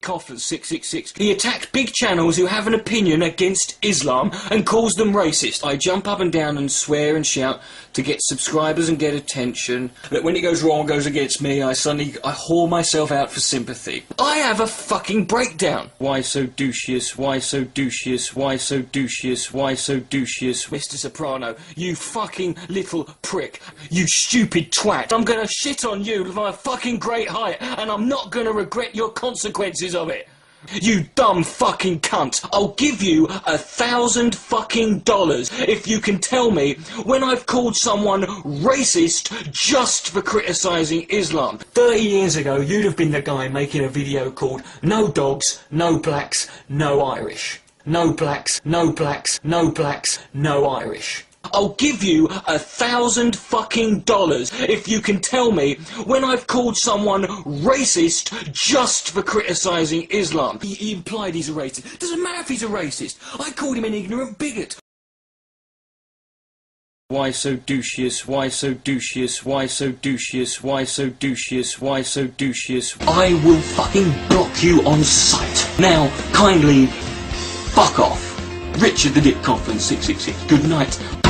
Coughlan 666. He attacks big channels who have an opinion against Islam and calls them racist. I jump up and down and swear and shout to get subscribers and get attention. But when it goes wrong, goes against me, I haul myself out for sympathy. I have a fucking breakdown. Why so douchious? Why so douchious? Why so douchious? Why so douchious? Mr. Soprano, you fucking little prick. You stupid twat. I'm gonna shit on you with my fucking great height, and I'm not gonna regret your consequences of it. You dumb fucking cunt. I'll give you $1,000 fucking dollars if you can tell me when I've called someone racist just for criticising Islam. 30 years ago, you'd have been the guy making a video called No Dogs, No Blacks, No Irish. No blacks, no blacks, no blacks, no Irish. I'll give you $1,000 fucking dollars if you can tell me when I've called someone racist just for criticising Islam. He implied he's a racist. Doesn't matter if he's a racist. I called him an ignorant bigot. Why so douchious? Why so douchious? Why so douchious? Why so douchious? Why so douchious? I will fucking block you on sight. Now, kindly fuck off. Richard the Dick Coughlan 666. Good night.